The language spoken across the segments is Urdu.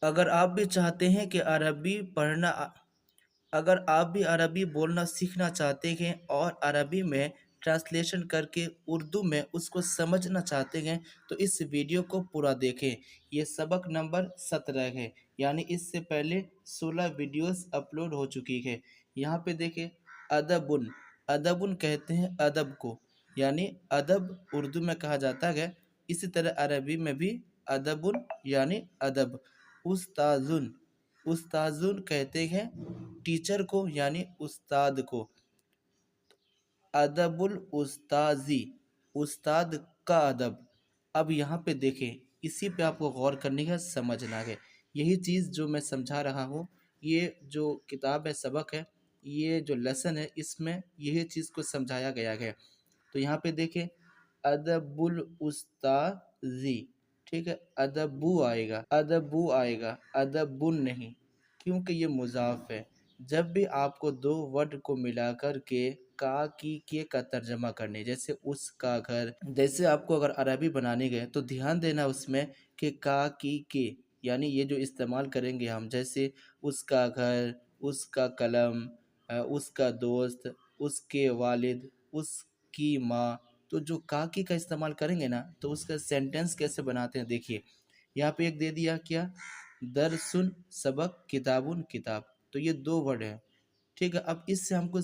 اگر آپ بھی چاہتے ہیں کہ اگر آپ بھی عربی بولنا سیکھنا چاہتے ہیں اور عربی میں ٹرانسلیشن کر کے اردو میں اس کو سمجھنا چاہتے ہیں تو اس ویڈیو کو پورا دیکھیں۔ یہ سبق نمبر 17 ہے، یعنی اس سے پہلے 16 ویڈیوز اپلوڈ ہو چکی ہے۔ یہاں پہ دیکھیں، ادبن، ادبن کہتے ہیں ادب کو، یعنی ادب اردو میں کہا جاتا ہے، اسی طرح عربی میں بھی ادبن یعنی ادب۔ استاذن، استاذن کہتے ہیں ٹیچر کو یعنی استاد کو۔ ادب الاستاذی، استاد کا ادب۔ اب یہاں پہ دیکھیں، اسی پہ آپ کو غور کرنی ہے، سمجھنا ہے۔ یہی چیز جو میں سمجھا رہا ہوں، یہ جو کتاب ہے، سبق ہے، یہ جو لیسن ہے، اس میں یہی چیز کو سمجھایا گیا ہے۔ تو یہاں پہ دیکھیں، ادب الاستاذی، ٹھیک ہے، ادبو آئے گا، ادبو آئے گا، ادبن نہیں، کیونکہ یہ مضاف ہے۔ جب بھی آپ کو دو ورڈ کو ملا کر کے کا کی کے کا ترجمہ کرنے، جیسے اس کا گھر، جیسے آپ کو اگر عربی بنانے گئے تو دھیان دینا اس میں کہ کا کی کے، یعنی یہ جو استعمال کریں گے ہم، جیسے اس کا گھر، اس کا قلم، اس کا دوست، اس کے والد، اس کی ماں، تو جو کا کی کا استعمال کریں گے نا تو اس کا سینٹنس کیسے بناتے ہیں دیکھیے۔ یہاں پہ ایک دے دیا کیا، درسن سبق، کتابن کتاب، تو یہ دو ورڈ ہیں، ٹھیک ہے۔ اب اس سے ہم کو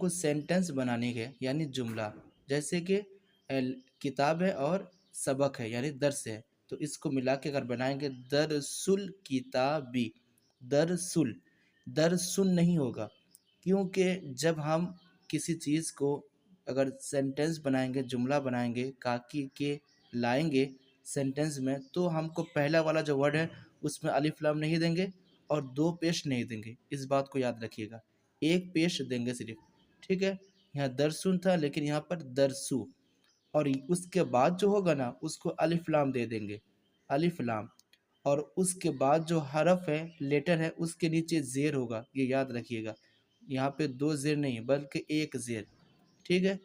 سینٹنس بنانے ہے، یعنی جملہ، جیسے کہ کتاب ہے اور سبق ہے یعنی درس ہے، تو اس کو ملا کے اگر بنائیں گے درسل کتابی، درسل، درسن نہیں ہوگا، کیونکہ جب ہم کسی چیز کو اگر سینٹنس بنائیں گے، جملہ بنائیں گے، کاکی کے لائیں گے سینٹنس میں، تو ہم کو پہلا والا جو ورڈ ہے اس میں الف لام نہیں دیں گے اور دو پیش نہیں دیں گے، اس بات کو یاد رکھیے گا، ایک پیش دیں گے صرف، ٹھیک ہے۔ یہاں درسن تھا لیکن یہاں پر درسو، اور اس کے بعد جو ہوگا نا اس کو الف لام دے دیں گے، الف لام، اور اس کے بعد جو حرف ہے، لیٹر ہے، اس کے نیچے زیر ہوگا، یہ یاد رکھیے گا، یہاں پہ دو زیر نہیں بلکہ ایک زیر، ٹھیک ہے۔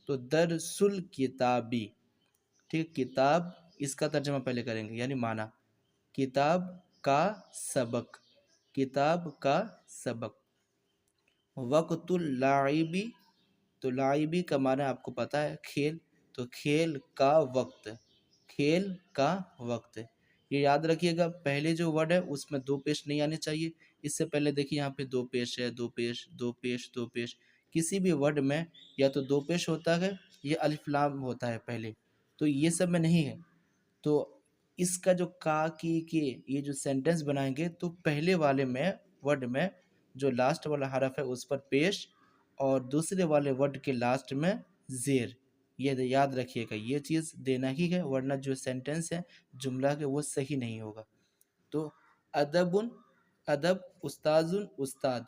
تو درسل کتابی، ٹھیک، کتاب، اس کا ترجمہ پہلے کریں گے یعنی معنی، کتاب کا سبق، کتاب کا سبق۔ وقت اللاعبی، تو لاعبی کا معنی آپ کو پتہ ہے کھیل، تو کھیل کا وقت، کھیل کا وقت، یہ یاد رکھیے گا۔ پہلے جو ورڈ ہے اس میں دو پیش نہیں آنے چاہیے، اس سے پہلے دیکھیے یہاں پہ دو پیش ہے، دو پیش، دو پیش، دو پیش، کسی بھی ورڈ میں یا تو دو پیش ہوتا ہے یا الف لام ہوتا ہے پہلے، تو یہ سب میں نہیں ہے۔ تو اس کا جو کا کی کے یہ جو سینٹنس بنائیں گے تو پہلے والے میں ورڈ میں جو لاسٹ والا حرف ہے اس پر پیش، اور دوسرے والے ورڈ کے لاسٹ میں زیر، یہ یاد رکھیے گا، یہ چیز دینا ہی ہے، ورنہ جو سینٹنس ہے، جملہ کے، وہ صحیح نہیں ہوگا۔ تو ادبن، ادب، استاذن استاد،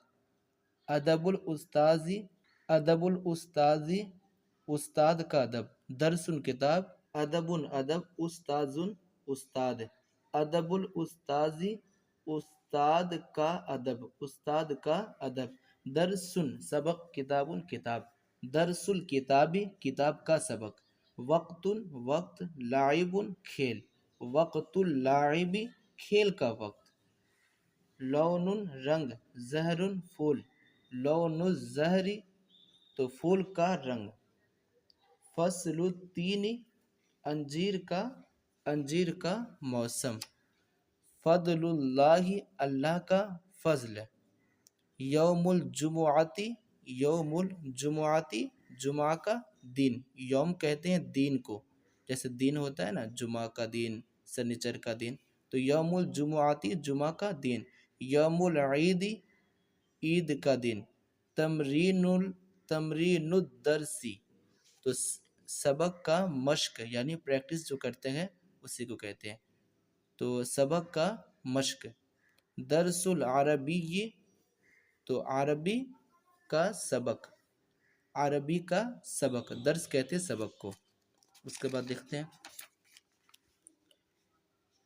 ادب الاستاذی، ادب الاستاذی، استاد کا ادب، درس کتاب، ادب ادب، استاذ استاد، ادب الاستاذی، استاد کا ادب، استاد کا ادب، درس سبق، کتاب کتاب، درس الکتابی، کتاب کا سبق، وقت وقت، لاعب کھیل، وقت اللاعبی، کھیل کا وقت، لون رنگ، زہر پھول، لون الزہری، تو پھول کا رنگ، فصل التین، انجیر کا موسم، فضل اللہ، اللہ کا فضل، یوم الجمعاتی، یوم الجمعاتی، جمعہ کا دن، یوم کہتے ہیں دین کو، جیسے دن ہوتا ہے نا، جمعہ کا دن، سنیچر کا دن، تو یوم الجمعاتی، جمعہ کا دن، یوم العید، عید کا دن، تمرین الدرسی، تو سبق کا مشق یعنی پریکٹس جو کرتے ہیں اسی کو کہتے ہیں، تو سبق کا مشق، درس العربی، تو عربی کا سبق، عربی کا سبق، درس کہتے ہیں سبق کو۔ اس کے بعد دیکھتے ہیں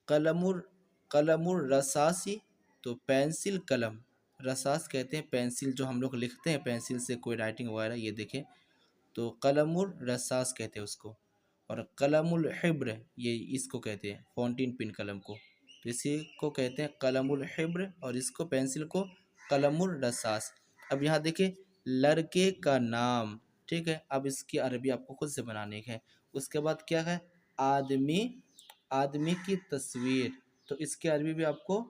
قلم الرصاصی، تو پینسل، قلم، رصاص کہتے ہیں پینسل، جو ہم لوگ لکھتے ہیں پینسل سے کوئی رائٹنگ وغیرہ، یہ دیکھیں، تو قلم الرصاص کہتے ہیں اس کو، اور قلم الحبر، یہ اس کو کہتے ہیں فونٹین پن قلم کو۔ تو اسی کو کہتے ہیں قلم الحبر، اور اس کو پینسل کو قلم الرصاص۔ اب یہاں دیکھیں لڑکے کا نام، ٹھیک ہے، اب اس کی عربی آپ کو خود سے بنانی ہے۔ اس کے بعد کیا ہے؟ آدمی، آدمی کی تصویر، تو اس کی عربی بھی آپ کو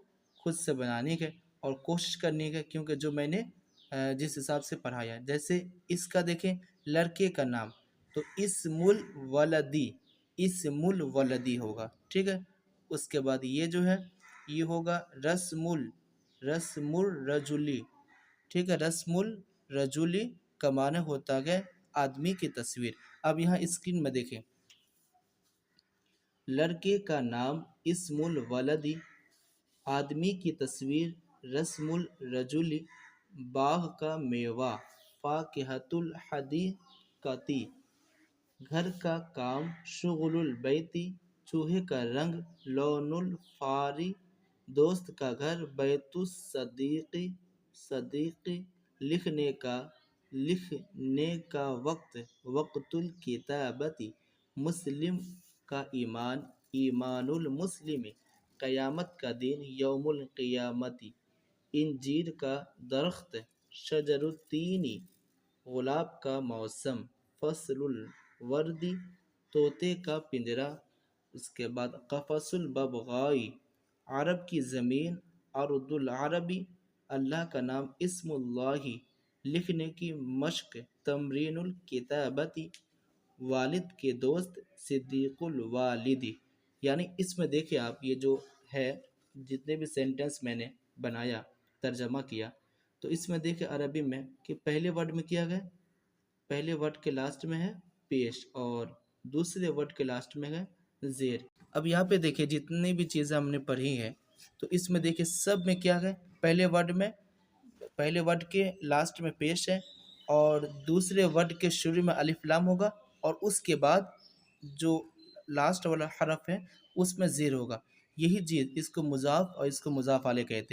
خود سے بنانی ہے اور کوشش کرنی ہے، کیونکہ جو میں نے جس حساب سے پڑھایا، جیسے اس کا دیکھیں لڑکے کا نام، تو اسم الولدی، اسم الولدی ہوگا، ٹھیک ہے۔ اس کے بعد یہ جو ہے یہ ہوگا رسم الرجلی، ٹھیک ہے، رسم الرجلی کا معنی ہوتا ہے آدمی کی تصویر۔ اب یہاں اسکرین میں دیکھیں، لڑکے کا نام اسم الولدی، آدمی کی تصویر رسم الرجل، باغ کا میوہ فاکہۃ الحدیقۃ، گھر کا کام شغل البیت، چوہے کا رنگ لون الفاری، دوست کا گھر بیت الصدیق، صدیق، لکھنے کا وقت وقت الکتابت، مسلم کا ایمان ایمان المسلم، قیامت کا دن یوم القیامت، انجیر کا درخت شجر التین، گلاب کا موسم فصل الورد، طوطے کا پنجرا۔ اس کے بعد قفص الببغائی، عرب کی زمین ارض العربی، اللہ کا نام اسم اللہ، لکھنے کی مشق تمرین الکتابتی، والد کے دوست صدیق الوالد۔ یعنی اس میں دیکھیں آپ، یہ جو ہے جتنے بھی سینٹنس میں نے بنایا، ترجمہ کیا، تو اس میں دیکھیں عربی میں کہ پہلے ورڈ میں کیا گیا، پہلے ورڈ کے لاسٹ میں ہے پیش، اور دوسرے ورڈ کے لاسٹ میں ہے زیر۔ اب یہاں پہ دیکھیں جتنی بھی چیزیں ہم نے پڑھی ہیں، تو اس میں دیکھیں سب میں کیا ہے، پہلے ورڈ کے لاسٹ میں پیش ہے، اور دوسرے ورڈ کے شروع میں الف لام ہوگا، اور اس کے بعد جو لاسٹ والا حرف ہے اس میں زیر ہوگا۔ یہی چیز اس کو مضاف اور اس کو مضاف علیہ کہتے ہیں۔